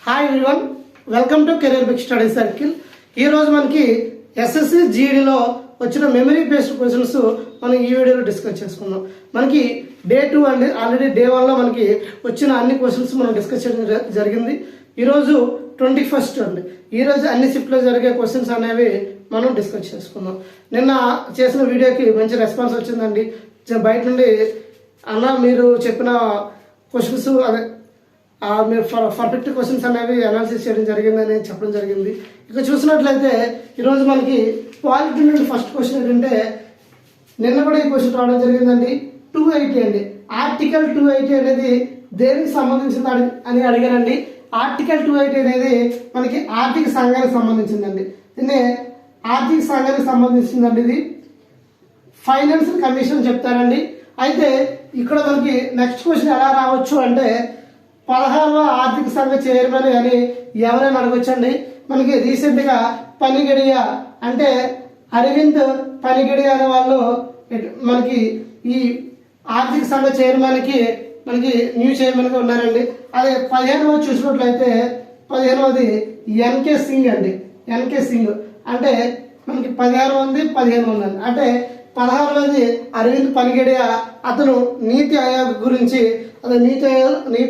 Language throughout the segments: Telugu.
Hi everyone, welcome to career big study circle. ఈరోజు మనకి ఎస్ఎస్సి జీడీలో వచ్చిన మెమరీ బేస్డ్ క్వశ్చన్స్ మనం ఈ వీడియోలో డిస్కస్ చేసుకుందాం. మనకి డే 2 అండి, ఆల్రెడీ డే 1లో మనకి వచ్చిన అన్ని క్వశ్చన్స్ మనం డిస్కస్ చేయడం జరిగింది. ఈరోజు 21 అండి. ఈరోజు అన్ని షిఫ్ట్లో జరిగే క్వశ్చన్స్ అనేవి మనం డిస్కస్ చేసుకుందాం. నిన్న చేసిన వీడియోకి మంచి రెస్పాన్స్ వచ్చిందండి. బయట నుండి అన్న మీరు చెప్పిన క్వశ్చన్స్ అదే మీరు పర్ఫెక్ట్ క్వశ్చన్స్ అనేవి అనాలిసిస్ చేయడం జరిగిందని చెప్పడం జరిగింది. ఇక చూసినట్లయితే ఈరోజు మనకి పాలిటీ నుండి ఫస్ట్ క్వశ్చన్ ఏంటంటే, నిన్న కూడా ఈ క్వశ్చన్ రావడం జరిగిందండి. 280 అండి. ఆర్టికల్ 280 అనేది దేనికి సంబంధించింది అని అడిగారండి. ఆర్టికల్ 280 అనేది మనకి ఆర్థిక సంఘానికి సంబంధించిందండి. దీన్ని ఆర్థిక సంఘానికి సంబంధించిందండి. ఇది ఫైనాన్షియల్ కమిషన్ చెప్తారండి. అయితే ఇక్కడ మనకి నెక్స్ట్ క్వశ్చన్ ఎలా రావచ్చు అంటే, 16వ ఆర్థిక సంఘ చైర్మన్ అని ఎవరైనా అడగొచ్చండి. మనకి రీసెంట్గా పనిగడియ అంటే అరవింద్ పనిగడియ అనే వాళ్ళు మనకి ఈ ఆర్థిక సంఘ చైర్మన్కి మనకి న్యూ చైర్మన్గా ఉన్నారండి. అదే 15వ చూసినట్లయితే 15వది ఎన్కే సింగ్ అండి. ఎన్కే సింగ్ అంటే మనకి 16 ఉంది, 15 ఉందండి. అంటే 16వది అరవింద్ పనిగడియ. అతను నీతి ఆయోగ్ గురించి, అదే నీతి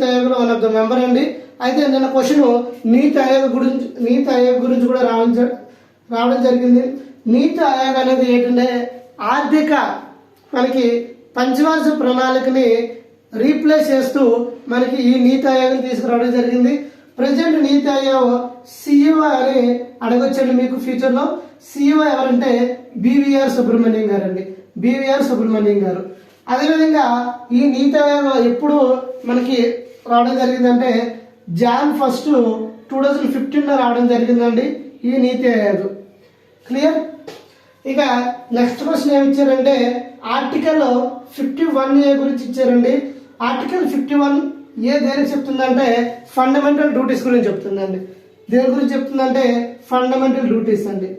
ఆయోగ్లో వన్ ఆఫ్ ద మెంబర్ అండి. అయితే నిన్న క్వశ్చన్ నీతి ఆయోగ్ గురించి కూడా రావడం జరిగింది. నీతి ఆయోగ్ అనేది ఏంటంటే ఆర్థిక మనకి పంచవార్షిక ప్రణాళికని రీప్లేస్ చేస్తూ మనకి ఈ నీతి ఆయోగ్ని తీసుకురావడం జరిగింది. ప్రజెంట్ నీతి ఆయోగ్ సిఇఓ అని అడగొచ్చండి మీకు ఫ్యూచర్లో. సిఇఓ ఎవరంటే బివిఆర్ సుబ్రహ్మణ్యం గారు అండి. బివిఆర్ సుబ్రహ్మణ్యం గారు. అదేవిధంగా ఈ నీతి ఆయోగ్ ఎప్పుడు మనకి రావడం జరిగిందంటే Jan 1, 2015లో రావడం జరిగిందండి ఈ నీతి ఆయోగ్. క్లియర్? ఇక నెక్స్ట్ క్వశ్చన్ ఏమి ఇచ్చారంటే, ఆర్టికల్ 51A గురించి ఇచ్చారండి. ఆర్టికల్ 51A దేనికి చెప్తుందంటే ఫండమెంటల్ డ్యూటీస్ గురించి చెప్తుందండి. దేని గురించి చెప్తుందంటే ఫండమెంటల్ డ్యూటీస్ అండి.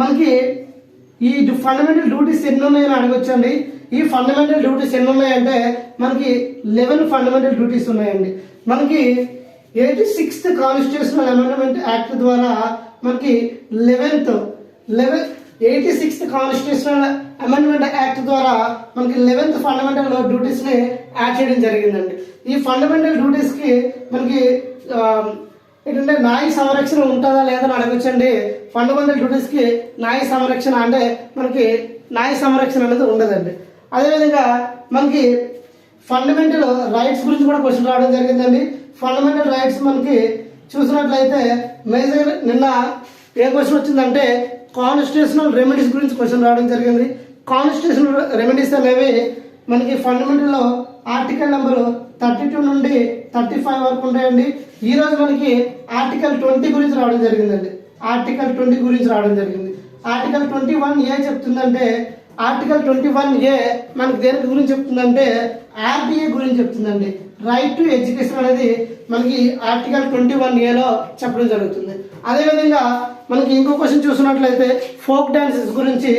మనకి ఈ ఫండమెంటల్ డ్యూటీస్ ఎన్ని ఉన్నాయని అడగొచ్చండి. ఈ ఫండమెంటల్ డ్యూటీస్ ఎన్ని ఉన్నాయంటే మనకి 11 ఫండమెంటల్ డ్యూటీస్ ఉన్నాయండి. మనకి 86th కాన్స్టిట్యూషనల్ అమెండ్మెంట్ యాక్ట్ ద్వారా మనకి 86th కాన్స్టిట్యూషనల్ అమెండ్మెంట్ యాక్ట్ ద్వారా మనకి 11th ఫండమెంటల్ డ్యూటీస్ ని యాడ్ చేయడం జరిగిందండి. ఈ ఫండమెంటల్ డ్యూటీస్ కి మనకి ఏంటంటే న్యాయ సంరక్షణ ఉంటుందా లేదని అడగొచ్చండి. ఫండమెంటల్ డ్యూటీస్ కి న్యాయ సంరక్షణ అంటే మనకి న్యాయ సంరక్షణ అనేది ఉండదండి. అదేవిధంగా మనకి ఫండమెంటల్ రైట్స్ గురించి కూడా క్వశ్చన్ రావడం జరిగిందండి. ఫండమెంటల్ రైట్స్ మనకి చూసినట్లయితే మేజర్ నిన్న ఏ క్వశ్చన్ వచ్చిందంటే కాన్స్టిట్యూషనల్ రెమెడీస్ గురించి క్వశ్చన్ రావడం జరిగింది. కాన్స్టిట్యూషనల్ రెమెడీస్ అనేవి మనకి ఫండమెంటల్లో ఆర్టికల్ నెంబర్ 32 నుండి 35 వరకు ఉంటాయండి. ఈ రోజు మనకి ఆర్టికల్ 20 గురించి రావడం జరిగిందండి. ఆర్టికల్ 20 గురించి రావడం జరిగింది. ఆర్టికల్ 21A చెప్తుందంటే, ఆర్టికల్ 21A మనకి దేని గురించి చెప్తుందంటే ఆర్డిఏ గురించి చెప్తుందండి. రైట్ టు ఎడ్యుకేషన్ అనేది మనకి ఆర్టికల్ 21Aలో చెప్పడం జరుగుతుంది. అదేవిధంగా మనకి ఇంకో క్వశ్చన్ చూసినట్లయితే ఫోక్ డాన్సెస్ గురించి.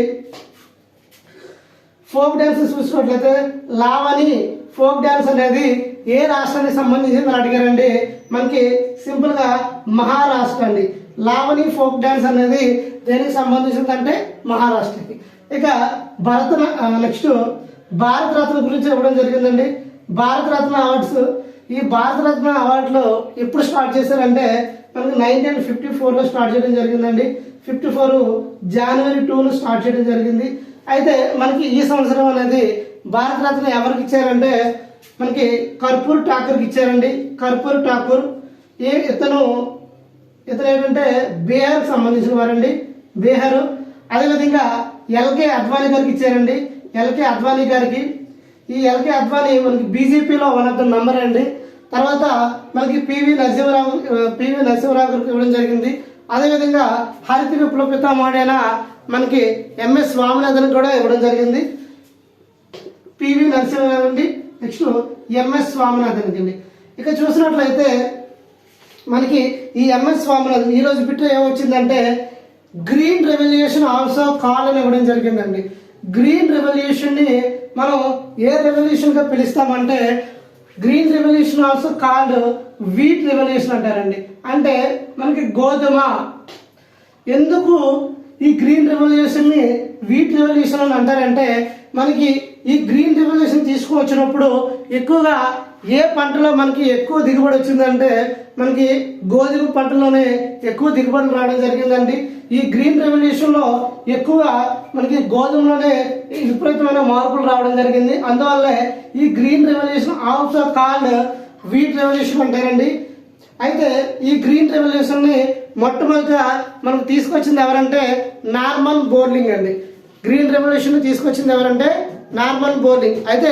ఫోక్ డాన్సెస్ చూసినట్లయితే లావణి ఫోక్ డాన్స్ అనేది ఏ రాష్ట్రానికి సంబంధించింది అని అడిగారండి. మనకి సింపుల్ గా మహారాష్ట్ర అండి. లావణి ఫోక్ డాన్స్ అనేది దేనికి సంబంధించింది అంటే మహారాష్ట్రకి. ఇక నెక్స్ట్ భారతరత్న గురించి ఇవ్వడం జరిగిందండి. భారతరత్న అవార్డ్స్. ఈ భారతరత్న అవార్డులో ఎప్పుడు స్టార్ట్ చేశారంటే మనకి 1954లో స్టార్ట్ చేయడం జరిగిందండి. 54 January 2 స్టార్ట్ చేయడం జరిగింది. అయితే మనకి ఈ సంవత్సరం అనేది భారతరత్న ఎవరికి ఇచ్చారంటే మనకి కర్పూర్ ఠాకూర్కి ఇచ్చారండి. కర్పూర్ ఠాకూర్ ఇతను ఏంటంటే బీహార్కి సంబంధించిన వారండి. బీహార్. అదేవిధంగా ఎల్కే అద్వానీ గారికి ఇచ్చారండి. ఎల్కే అద్వానీ గారికి. ఈ ఎల్కే అద్వానీ మనకి బీజేపీలో వన్ ఆఫ్ ద మెంబర్ అండి. తర్వాత మనకి పివి నరసింహరావు గారికి ఇవ్వడం జరిగింది. అదేవిధంగా హరిత విప్లవ పితామహుడైన మనకి ఎంఎస్ స్వామినాథన్ కూడా ఇవ్వడం జరిగింది. పివి నరసింహరావు అండి, నెక్స్ట్ ఎంఎస్ స్వామినాథన్ అండి. ఇక చూసినట్లయితే మనకి ఈ ఎంఎస్ స్వామినాథన్ ఈరోజు బిట్ ఏమొచ్చిందంటే గ్రీన్ రెవల్యూషన్ ఆల్సో కాల్ అని ఇవ్వడం జరిగిందండి. గ్రీన్ రెవల్యూషన్ ని మనం ఏ రెవల్యూషన్ గా పిలుస్తామంటే green revolution also called wheat revolution అంటారండి. అంటే మనకి గోధుమ. ఎందుకు ఈ గ్రీన్ రెవల్యూషన్ ని వీట్ రెవల్యూషన్ అని అంటారంటే మనకి ఈ గ్రీన్ రెవల్యూషన్ తీసుకువచ్చినప్పుడు ఎక్కువగా ఏ పంటలో మనకి ఎక్కువ దిగుబడి వచ్చిందంటే మనకి గోధుమ పంటలోనే ఎక్కువ దిగుబడులు రావడం జరిగిందండి. ఈ గ్రీన్ రెవల్యూషన్ లో ఎక్కువగా మనకి గోధుమలోనే విపరీతమైన మార్పులు రావడం జరిగింది. అందువల్లే ఈ green revolution also called wheat revolution అంటారండి. అయితే ఈ గ్రీన్ రెవల్యూషన్ ని మొట్టమొదటిగా మనకు తీసుకొచ్చింది ఎవరంటే నార్మన్ బోర్లింగ్ అండి. గ్రీన్ రెవల్యూషన్ ని తీసుకొచ్చింది ఎవరంటే నార్మన్ బోర్లింగ్. అయితే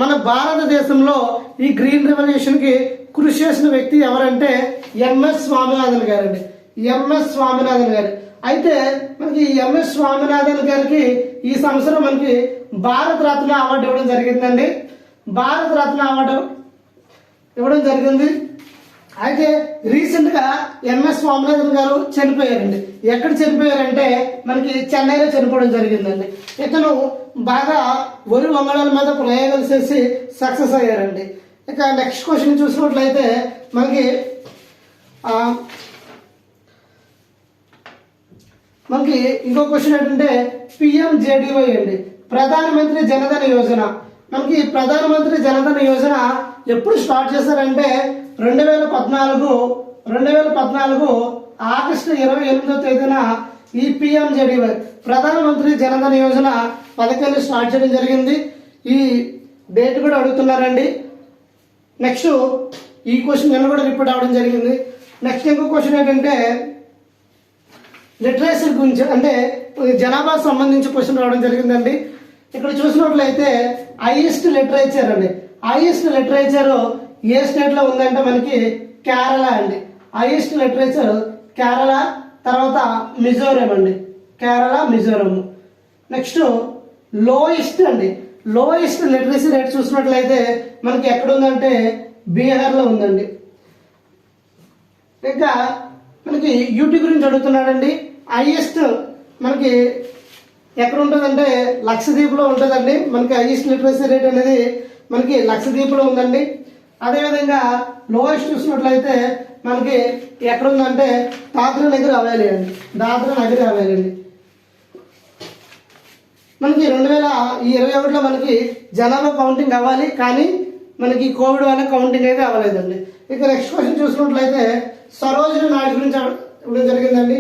మన భారతదేశంలో ఈ గ్రీన్ రెవల్యూషన్ కి కృషి చేసిన వ్యక్తి ఎవరంటే ఎంఎస్ స్వామినాథన్ గారు అండి. ఎంఎస్ స్వామినాథన్ గారు. అయితే మనకి ఎంఎస్ స్వామినాథన్ గారికి ఈ సంవత్సరం మనకి భారత రత్న అవార్డు ఇవ్వడం జరిగిందండి. భారత రత్న అవార్డు ఇవ్వడం జరిగింది. అయితే రీసెంట్ గా ఎంఎస్ స్వామినాథన్ గారు చనిపోయారండి. ఎక్కడ చనిపోయారంటే మనకి చెన్నైలో చనిపోవడం జరిగిందండి. ఇతను బాగా వరి వంగడాల మీద ప్రయోగాలు చేసి సక్సెస్ అయ్యారండి. ఇక నెక్స్ట్ క్వశ్చన్ చూసినట్లయితే మనకి ఇంకో క్వశ్చన్ ఏంటంటే పిఎంజేడివై అండి, ప్రధానమంత్రి జనధన యోజన. మనకి ప్రధానమంత్రి జనధన యోజన ఎప్పుడు స్టార్ట్ చేశారంటే 2014 ఆగస్టు 28వ తేదీన ఈ పిఎంజేడివై ప్రధానమంత్రి జనధన యోజన పథకాన్ని స్టార్ట్ చేయడం జరిగింది. ఈ డేట్ కూడా అడుగుతున్నారండి. నెక్స్ట్ ఈ క్వశ్చన్ నిన్న కూడా రిపీట్ అవ్వడం జరిగింది. నెక్స్ట్ ఇంకో క్వశ్చన్ ఏంటంటే లిటరేచర్ గురించి, అంటే జనాభా సంబంధించి క్వశ్చన్ రావడం జరిగిందండి. ఇక్కడ చూసినట్లయితే హైయెస్ట్ లిటరేచర్ అండి. హైయెస్ట్ లిటరేచర్ ఏ స్టేట్ లో ఉందంటే మనకి కేరళ అండి. హైయెస్ట్ లిటరేచర్ కేరళ, తర్వాత మిజోరం అండి. కేరళ, మిజోరం. నెక్స్ట్ లోయెస్ట్ అండి. లోయెస్ట్ లిటరసీ రేట్ చూసినట్లయితే మనకి ఎక్కడ ఉందంటే బీహార్ లో ఉందండి. ఇంకా మనకి యూటీ గురించి అడుగుతున్నాడండి. హైయెస్ట్ మనకి ఎక్కడ ఉంటుందంటే లక్షద్వీప్ లో ఉంటుందండి. మనకి హైయెస్ట్ లిటరసీ రేట్ అనేది మనకి లక్షద్వీప్ లో ఉందండి. అదేవిధంగా లోయెస్ట్ చూసినట్లయితే మనకి ఎక్కడ ఉందంటే దాద్రా నగర్ హవేలీ అండి. దాద్రా నగర్ హవేలీ అండి. మనకి 2021లో మనకి జనాభా కౌంటింగ్ అవ్వాలి, కానీ మనకి కోవిడ్ వల్ల కౌంటింగ్ అయితే అవ్వలేదండి. ఇక నెక్స్ట్ క్వశ్చన్ చూసినట్లయితే సరోజిని నాయుడు గురించి ఇవ్వడం జరిగిందండి.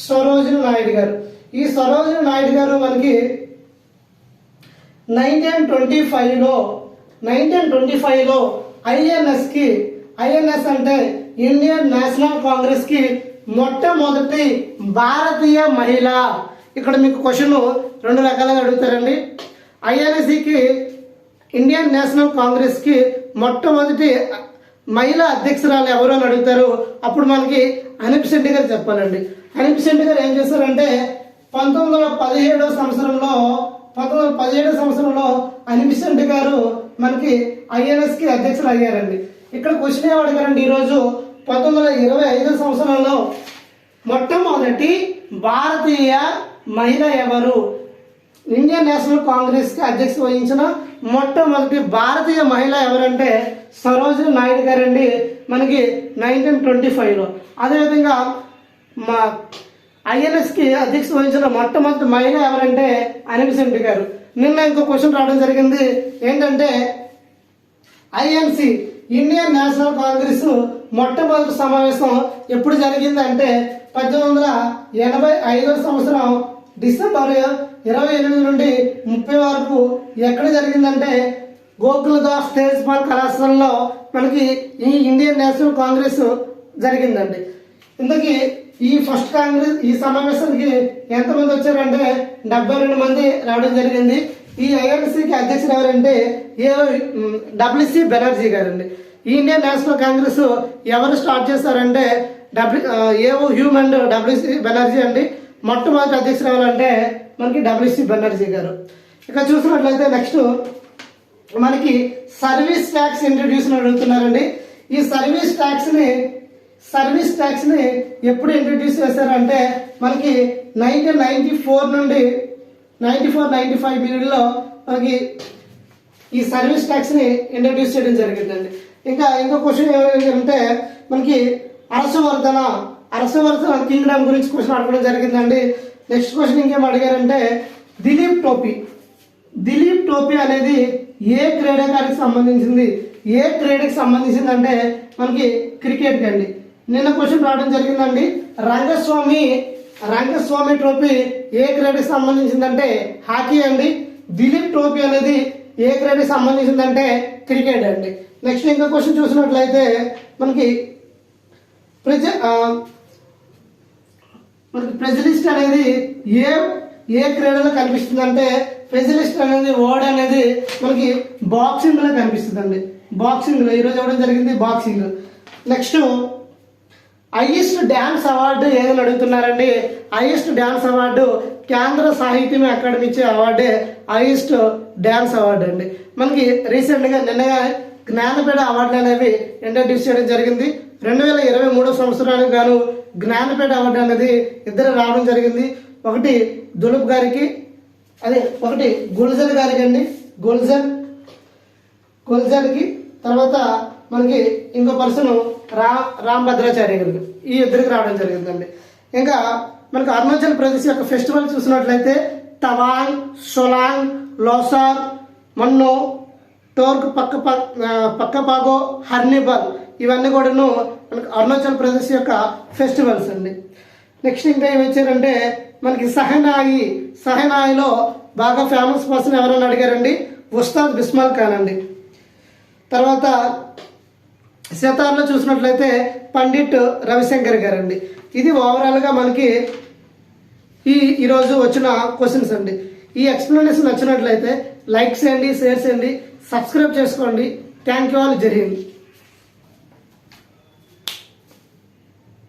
సరోజిని నాయుడు గారు. ఈ సరోజిని నాయుడు గారు మనకి 1925లో ఐఎన్ఎస్ అంటే ఇండియన్ నేషనల్ కాంగ్రెస్ కి మొట్టమొదటి భారతీయ మహిళ. ఇక్కడ మీకు క్వశ్చన్ 2 రకాలుగా అడుగుతారండి. ఐఎన్ఎస్కి ఇండియన్ నేషనల్ కాంగ్రెస్ కి మొట్టమొదటి మహిళా అధ్యక్షురాలు ఎవరు అని అడుగుతారు. అప్పుడు మనకి అనీప్ సెంటి గారు చెప్పాలండి. అనీప్ సెంటి గారు ఏం చేశారంటే 1917వ సంవత్సరంలో అనీప్ సెంటి గారు మనకి ఐఎన్ఎస్ కి అధ్యక్షులు అయ్యారండి. ఇక్కడ క్వశ్చన్ ఏం అడిగారండి ఈరోజు, 1925వ సంవత్సరంలో మొట్టమొదటి భారతీయ మహిళ ఎవరు? ఇండియన్ నేషనల్ కాంగ్రెస్ కి అధ్యక్ష వహించిన మొట్టమొదటి భారతీయ మహిళ ఎవరంటే సరోజిని నాయుడు గారండి. మనకి 1925లో. అదేవిధంగా మా ఐఎన్ఎస్ కి అధ్యక్ష వహించిన మొట్టమొదటి మహిళ ఎవరంటే అనీప్ సెంటి గారు. నిన్న ఇంకో క్వశ్చన్ రావడం జరిగింది. ఏంటంటే ఐఎన్సి ఇండియన్ నేషనల్ కాంగ్రెస్ మొట్టమొదటి సమావేశం ఎప్పుడు జరిగిందంటే 1885వ సంవత్సరం డిసెంబర్ 28 నుండి 30 వరకు ఎక్కడ జరిగిందంటే గోకులదాస్ తేజ్పాల్ కళాశాలలో మనకి ఈ ఇండియన్ నేషనల్ కాంగ్రెస్ జరిగిందండి. ఇందుకే ఈ ఫస్ట్ కాంగ్రెస్ ఈ సమావేశానికి ఎంతమంది వచ్చారంటే 72 మంది రావడం జరిగింది. ఈ ఐఎన్సీకి అధ్యక్షుడు ఎవరంటే డబ్ల్యూసి బెనర్జీ గారండి. ఈ ఇండియన్ నేషనల్ కాంగ్రెస్ ఎవరు స్టార్ట్ చేశారంటే AO Hume and WC Banerjee అండి. మొట్టమొదటి అధ్యక్షుడు ఎవరంటే మనకి డబ్ల్యూసి బెనర్జీ గారు. ఇక చూసినట్లయితే నెక్స్ట్ మనకి సర్వీస్ ట్యాక్స్ ఇంట్రడ్యూస్ అడుగుతున్నారండి. ఈ సర్వీస్ ట్యాక్స్ ని ఎప్పుడు ఇంట్రడ్యూస్ చేశారంటే మనకి 1994 నుండి 94-95 పీరియడ్ లో మనకి ఈ సర్వీస్ ట్యాక్స్ ని ఇంట్రడ్యూస్ చేయడం జరిగిందండి. ఇంకో క్వశ్చన్ ఏమంటే మనకి అరసవర్ధన కింగ్డమ్ గురించి క్వశ్చన్ అడగడం జరిగిందండి. నెక్స్ట్ క్వశ్చన్ ఇంకేం అడిగారంటే దిలీప్ టోపీ అనేది ఏ క్రీడాకారికి సంబంధించింది అంటే మనకి క్రికెట్ అండి. నిన్న క్వశ్చన్ రావడం జరిగిందండి. రంగస్వామి ట్రోఫీ ఏ క్రీడకి సంబంధించిందంటే హాకీ అండి. దిలీప్ ట్రోఫీ అనేది ఏ క్రీడకి సంబంధించిందంటే క్రికెట్ అండి. నెక్స్ట్ ఇంకో క్వశ్చన్ చూసినట్లయితే మనకి ప్రెజలిస్ట్ అనేది ఏ క్రీడలో కనిపిస్తుందంటే ప్రెజలిస్ట్ అనేది వర్డ్ అనేది మనకి బాక్సింగ్ లో కనిపిస్తుందండి. బాక్సింగ్ లో ఈరోజు ఇవ్వడం జరిగింది boxing. Next highest dance award ఏదని అడుగుతున్నారండి. హైయెస్ట్ డ్యాన్స్ అవార్డు కేంద్ర సాహిత్యం అకాడమీ ఇచ్చే అవార్డే హైయెస్ట్ డ్యాన్స్ అవార్డు అండి. మనకి రీసెంట్గా నిన్నగా జ్ఞానపీఠ అవార్డులు అనేవి ఇంట్రడ్యూస్ చేయడం జరిగింది. 2023 సంవత్సరానికి గాను జ్ఞానపీఠ అవార్డు అనేది ఇద్దరు రావడం జరిగింది. ఒకటి దులుప్ గారికి, ఒకటి గుల్జర్ గారికి అండి. గుల్జర్కి తర్వాత మనకి ఇంకో పర్సన్ రామ్ భద్రాచార్య గారికి, ఈ ఇద్దరికి రావడం జరిగిందండి. ఇంకా మనకు అరుణాచల్ ప్రదేశ్ యొక్క ఫెస్టివల్ చూసినట్లయితే తవాంగ్, సోలాంగ్, లోసార్, మన్నో, టోర్క్, పక్కపాగో, హర్నిబల్ ఇవన్నీ కూడాను మనకు అరుణాచల్ ప్రదేశ్ యొక్క ఫెస్టివల్స్ అండి. నెక్స్ట్ ఇంకా ఏమి ఇచ్చారంటే మనకి సహనాయిలో బాగా ఫేమస్ పర్సన్ ఎవరైనా అడిగారండి, ఉస్తాద్ బిస్మాల్ ఖాన్ అండి. తర్వాత సితార్లో చూసినట్లయితే పండిట్ రవిశంకర్ గారండి. ఇది ఓవరాల్గా మనకి ఈరోజు వచ్చిన క్వశ్చన్స్ అండి. ఈ ఎక్స్ప్లెనేషన్ నచ్చినట్లయితే లైక్ చేయండి, షేర్ చేయండి, సబ్స్క్రైబ్ చేసుకోండి. Thank you all. జై హింద్.